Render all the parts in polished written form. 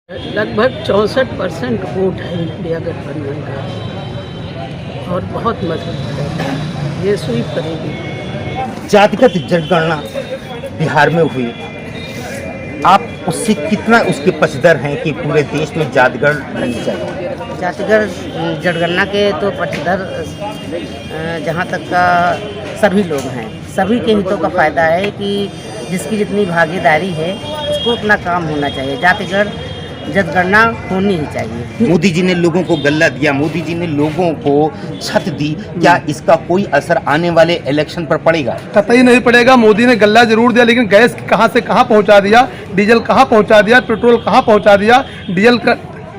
लगभग 64% वोट है इंडिया गठबंधन का और बहुत मजबूत है, ये स्वीप करेगी। जातिगत जनगणना बिहार में हुई, आप उससे कितना उसके पक्षधर हैं कि पूरे देश में जातिगण नहीं चाहिए? जातिगत जनगणना के तो पक्षधर जहाँ तक का सभी लोग हैं, सभी के हितों का फायदा है कि जिसकी जितनी भागीदारी है उसको उतना काम होना चाहिए। जातिगत जनगणना होनी ही चाहिए। मोदी जी ने लोगों को गल्ला दिया, मोदी जी ने लोगों को छत दी, क्या इसका कोई असर आने वाले इलेक्शन पर पड़ेगा? कतई नहीं पड़ेगा। मोदी ने गल्ला जरूर दिया, लेकिन गैस कहाँ से कहाँ पहुँचा दिया, डीजल कहाँ पहुँचा दिया, पेट्रोल कहाँ पहुँचा दिया, डीजल का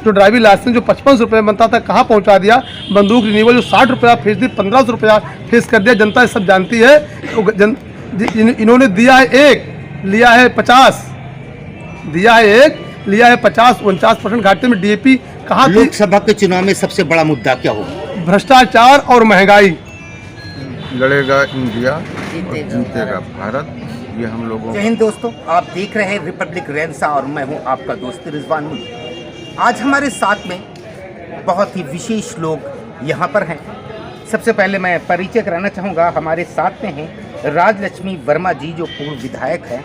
जो ड्राइविंग लाइसेंस जो 55 रुपये बनता था कहाँ पहुँचा दिया, बंदूक रिन्यूअल जो 60 रुपया फीस थी 1500 रुपया फीस कर दिया। जनता सब जानती है। इन्होंने दिया है 1, लिया है 50, दिया है 1, लिया है 50, 49% घाटे में डीएपी कहाँ थी? लोकसभा के चुनाव में सबसे बड़ा मुद्दा क्या होगा? भ्रष्टाचार और महंगाई। लड़ेगा इंडिया और जीतेगा भारत, ये हम लोगों। जय हिंद दोस्तों, आप देख रहे हैं रिपब्लिक रेंसा और मैं हूं आपका दोस्त रिजवान मुल्क। आज हमारे साथ में बहुत ही विशेष लोग यहां पर हैं। सबसे पहले मैं परिचय कराना चाहूँगा, हमारे साथ में हैं राजलक्ष्मी वर्मा जी जो पूर्व विधायक हैं,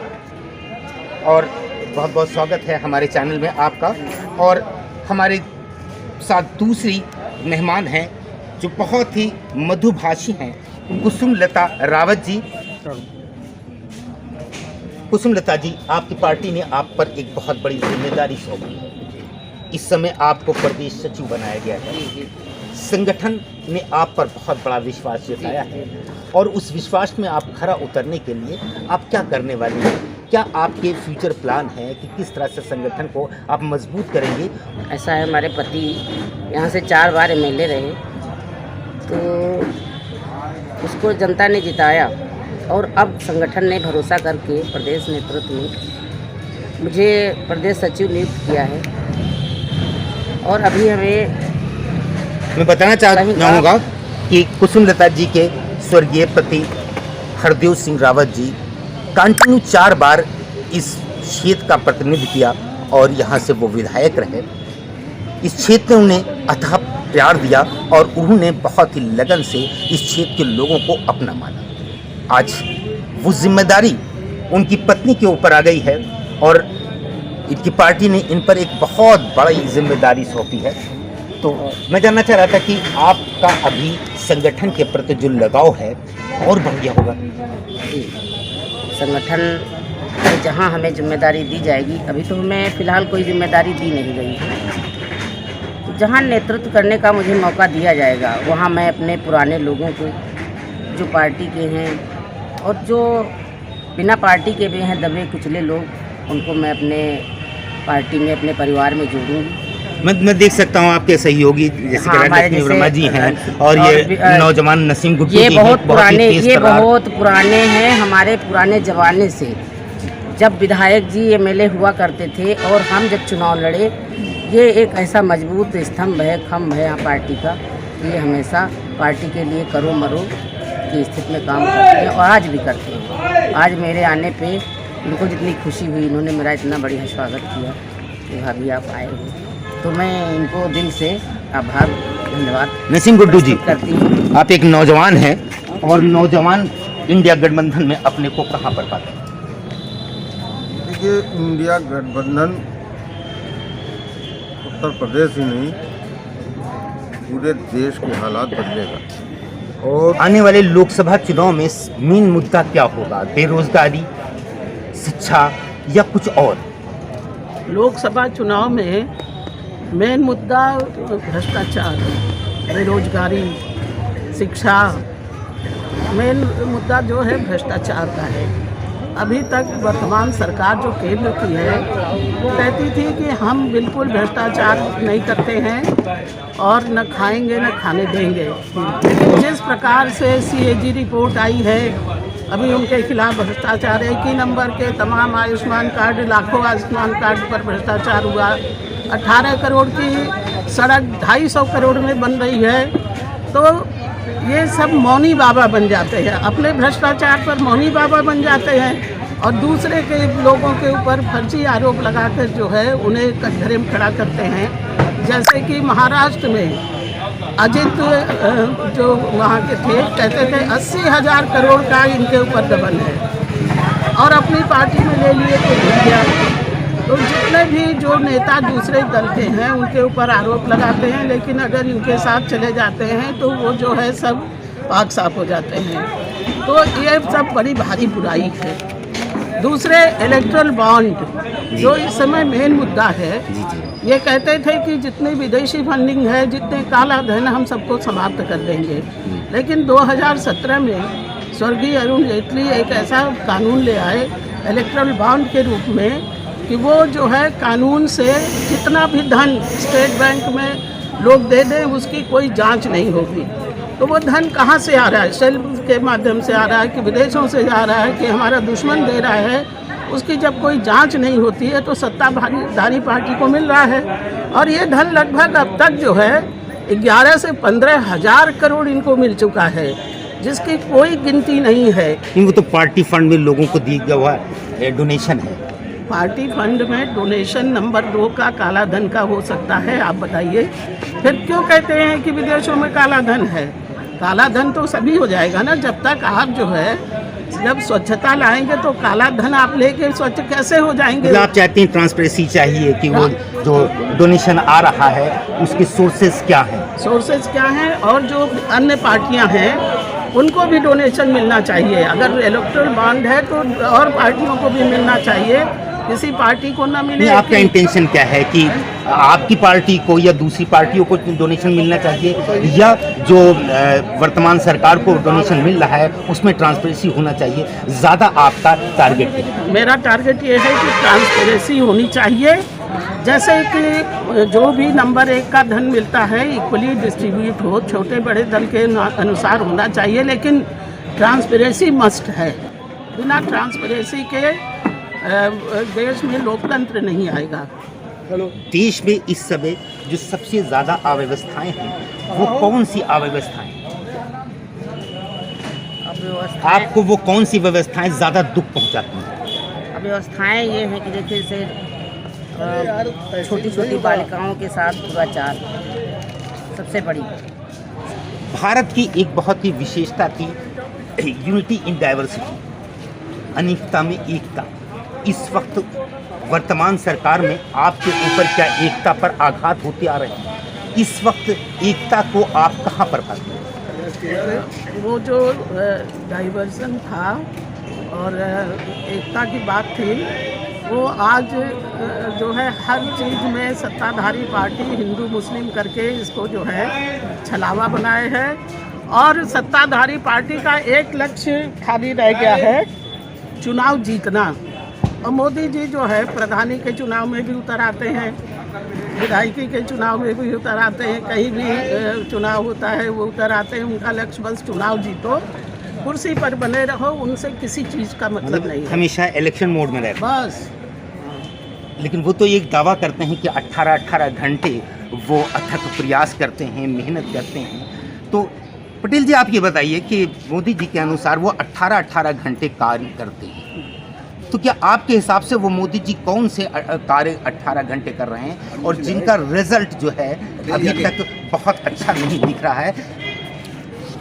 और बहुत बहुत स्वागत है हमारे चैनल में आपका। और हमारे साथ दूसरी मेहमान हैं जो बहुत ही मधुभाषी हैं, कुसुमलता रावत जी। कुसुमलता जी, आपकी पार्टी ने आप पर एक बहुत बड़ी जिम्मेदारी सौंपी। इस समय आपको प्रदेश सचिव बनाया गया है। संगठन ने आप पर बहुत बड़ा विश्वास जताया है और उस विश्वास में आप खरा उतरने के लिए आप क्या करने वाले हैं? क्या आपके फ्यूचर प्लान है कि किस तरह से संगठन को आप मजबूत करेंगे? ऐसा है, हमारे पति यहाँ से 4 बार एमएलए रहे, तो उसको जनता ने जिताया और अब संगठन ने भरोसा करके प्रदेश नेतृत्व में मुझे प्रदेश सचिव नियुक्त किया है। और अभी मैं बताना चाहूँगा कि कुसुमलता जी के स्वर्गीय पति हरदेव सिंह रावत जी कंटिन्यू 4 बार इस क्षेत्र का प्रतिनिधित्व किया और यहाँ से वो विधायक रहे। इस क्षेत्र में उन्हें अथाह प्यार दिया और उन्होंने बहुत ही लगन से इस क्षेत्र के लोगों को अपना माना। आज वो जिम्मेदारी उनकी पत्नी के ऊपर आ गई है और इनकी पार्टी ने इन पर एक बहुत बड़ी जिम्मेदारी सौंपी है। तो मैं जानना चाह रहा था कि आपका अभी संगठन के प्रति जो लगाव है और बढ़ गया होगा? संगठन में जहाँ हमें जिम्मेदारी दी जाएगी, अभी तो हमें फ़िलहाल कोई जिम्मेदारी दी नहीं गई है, तो जहाँ नेतृत्व करने का मुझे मौका दिया जाएगा वहाँ मैं अपने पुराने लोगों को जो पार्टी के हैं और जो बिना पार्टी के भी हैं दबे कुचले लोग, उनको मैं अपने पार्टी में अपने परिवार में जोड़ूंगी। मैं देख सकता हूँ आपके सहयोगी जैसे राजलक्ष्मी वर्मा जी हैं और ये नौजवान नसीम गुड्डू ये जी बहुत पुराने हैं। हमारे पुराने जमाने से जब विधायक जी एमएलए हुआ करते थे और हम जब चुनाव लड़े, ये एक ऐसा मजबूत स्तंभ है, खम्भ है यहाँ पार्टी का। ये हमेशा पार्टी के लिए करो मरो की स्थिति में काम करते हैं और आज भी करते हैं। आज मेरे आने पे इनको जितनी खुशी हुई, इन्होंने मेरा इतना बढ़िया स्वागत किया कि भाभी आप आए हो, तो मैं इनको दिल से आभार धन्यवाद नसीम गुड्डू जी करती हूँ। आप एक नौजवान हैं और नौजवान इंडिया गठबंधन में अपने को कहाँ पर पाते हैं? देखिए, इंडिया गठबंधन उत्तर प्रदेश ही नहीं पूरे देश के हालात बदलेगा। और आने वाले लोकसभा चुनाव में मेन मुद्दा क्या होगा? बेरोजगारी, शिक्षा या कुछ और? लोकसभा चुनाव में मेन मुद्दा भ्रष्टाचार, बेरोजगारी, शिक्षा। मेन मुद्दा जो है भ्रष्टाचार का है। अभी तक वर्तमान सरकार जो केंद्र की है वो कहती थी कि हम बिल्कुल भ्रष्टाचार नहीं करते हैं और न खाएंगे न खाने देंगे, लेकिन जिस प्रकार से सीएजी रिपोर्ट आई है, अभी उनके खिलाफ भ्रष्टाचार है। 1 ही नंबर के तमाम आयुष्मान कार्ड, लाखों आयुष्मान कार्ड पर भ्रष्टाचार हुआ। 18 करोड़ की सड़क 250 करोड़ में बन रही है। तो ये सब मौनी बाबा बन जाते हैं, अपने भ्रष्टाचार पर मौनी बाबा बन जाते हैं और दूसरे के लोगों के ऊपर फर्जी आरोप लगाकर जो है उन्हें कटघरे में खड़ा करते हैं। जैसे कि महाराष्ट्र में अजित जो वहाँ के थे कहते थे 80,000 करोड़ का इनके ऊपर दबन है और अपनी पार्टी में ले लिए तो जीत गया। तो जितने भी जो नेता दूसरे दल के हैं उनके ऊपर आरोप लगाते हैं, लेकिन अगर इनके साथ चले जाते हैं तो वो जो है सब पाक साफ हो जाते हैं। तो ये सब बड़ी भारी बुराई है। दूसरे इलेक्ट्रल बॉन्ड जो इस समय मेन मुद्दा है, ये कहते थे कि जितनी विदेशी फंडिंग है, जितने काला धन हम सबको समाप्त कर देंगे। लेकिन 2017 में स्वर्गीय अरुण जेटली एक ऐसा कानून ले आए इलेक्ट्रल बॉन्ड के रूप में कि वो जो है कानून से जितना भी धन स्टेट बैंक में लोग दे दें उसकी कोई जांच नहीं होगी। तो वो धन कहाँ से आ रहा है? सेल्फ के माध्यम से आ रहा है कि विदेशों से आ रहा है कि हमारा दुश्मन दे रहा है? उसकी जब कोई जांच नहीं होती है तो सत्ताधारी पार्टी को मिल रहा है। और ये धन लगभग अब तक जो है 11 से 15,000 करोड़ इनको मिल चुका है, जिसकी कोई गिनती नहीं है। वो तो पार्टी फंड में लोगों को दिया हुआ डोनेशन है। पार्टी फंड में डोनेशन नंबर 2 का काला धन का हो सकता है, आप बताइए। फिर क्यों कहते हैं कि विदेशों में काला धन है? काला धन तो सभी हो जाएगा ना। जब तक आप जो है जब स्वच्छता लाएंगे तो काला धन आप लेके स्वच्छ कैसे हो जाएंगे? मतलब आप चाहते हैं ट्रांसपेरेंसी चाहिए कि वो जो डोनेशन आ रहा है उसके सोर्सेज क्या हैं? सोर्सेज क्या हैं और जो अन्य पार्टियां हैं उनको भी डोनेशन मिलना चाहिए। अगर इलेक्ट्रल बॉन्ड है तो और पार्टियों को भी मिलना चाहिए, किसी पार्टी को ना मिले। आपका इंटेंशन क्या है कि आपकी पार्टी को या दूसरी पार्टियों को डोनेशन मिलना चाहिए, या जो वर्तमान सरकार को डोनेशन मिल रहा है उसमें ट्रांसपेरेंसी होना चाहिए? ज़्यादा आपका टारगेट है? मेरा टारगेट ये है कि ट्रांसपेरेंसी होनी चाहिए। जैसे कि जो भी नंबर 1 का धन मिलता है इक्वली डिस्ट्रीब्यूट हो, छोटे बड़े दल के अनुसार होना चाहिए, लेकिन ट्रांसपेरेंसी मस्ट है। बिना ट्रांसपेरेंसी के देश में लोकतंत्र नहीं आएगा। देश में इस समय जो सबसे ज़्यादा अव्यवस्थाएं हैं वो कौन सी अव्यवस्थाएं? आपको वो कौन सी व्यवस्थाएं ज़्यादा दुख पहुंचाती हैं? व्यवस्थाएं ये हैं कि देखिए जैसे छोटी छोटी बालिकाओं के साथ दुराचार सबसे बड़ी। भारत की एक बहुत ही विशेषता थी यूनिटी इन डाइवर्सिटी, अनेकता में एकता। इस वक्त वर्तमान सरकार में आपके ऊपर क्या एकता पर आघात होते आ रहे हैं? इस वक्त एकता को आप कहाँ पर पाते हैं? वो जो डाइवर्सन था और एकता की बात थी, वो आज जो है हर चीज़ में सत्ताधारी पार्टी हिंदू मुस्लिम करके इसको जो है छलावा बनाए है। और सत्ताधारी पार्टी का एक लक्ष्य खाली रह गया है, चुनाव जीतना। और मोदी जी जो है प्रधानी के चुनाव में भी उतर आते हैं, विधायकी के चुनाव में भी उतर आते हैं, कहीं भी चुनाव होता है वो उतर आते हैं। उनका लक्ष्य बस चुनाव जीतो, कुर्सी पर बने रहो, उनसे किसी चीज़ का मतलब नहीं है। हमेशा इलेक्शन मोड में रहते बस। लेकिन वो तो एक दावा करते हैं कि 18-18 घंटे वो अथक प्रयास करते हैं, मेहनत करते हैं। तो पटेल जी आप ये बताइए कि मोदी जी के अनुसार वो 18-18 घंटे कार्य करते हैं, तो क्या आपके हिसाब से वो मोदी जी कौन से कार्य 18 घंटे कर रहे हैं और जिनका रिजल्ट जो है अभी तक बहुत अच्छा नहीं दिख रहा है?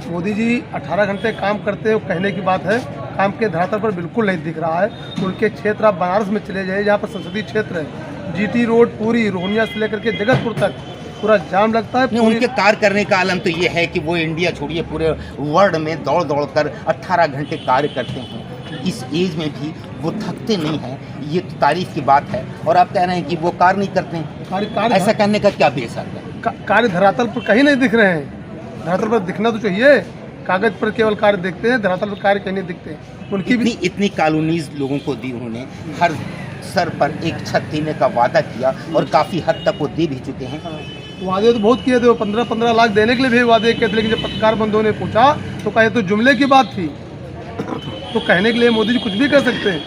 मोदी जी 18 घंटे काम करते हैं वो कहने की बात है, काम के धरातल पर बिल्कुल नहीं दिख रहा है। उनके क्षेत्र आप बनारस में चले जाइए, जहाँ पर संसदीय क्षेत्र है, जीटी रोड पूरी रोहनिया से लेकर के जगतपुर तक पूरा जाम लगता है। उनके कार्य करने का आलम तो ये है कि वो इंडिया छोड़िए पूरे वर्ल्ड में दौड़ दौड़ कर 18 घंटे कार्य करते हैं। इस एज में भी वो थकते नहीं हैं, ये तो तारीफ की बात है। और आप कह रहे हैं कि वो कार्य नहीं करते हैं, ऐसा करने का क्या बेस आता है? कार्य धरातल पर कहीं नहीं दिख रहे हैं। धरातल पर दिखना तो चाहिए, कागज पर केवल कार्य दिखते हैं, धरातल पर कार्य कहीं नहीं दिखते। उनकी भी इतनी कॉलोनीज लोगों को दी उन्होंने, हर सर पर एक छत देने का वादा किया और काफ़ी हद तक वो दे भी चुके हैं। वादे तो बहुत किए थे, वो 15-15 लाख देने के लिए भी वादे किए थे, लेकिन जब पत्रकार बंधुओं ने पूछा तो कहे तो जुमले की बात थी। तो कहने के लिए मोदी जी कुछ भी कर सकते हैं।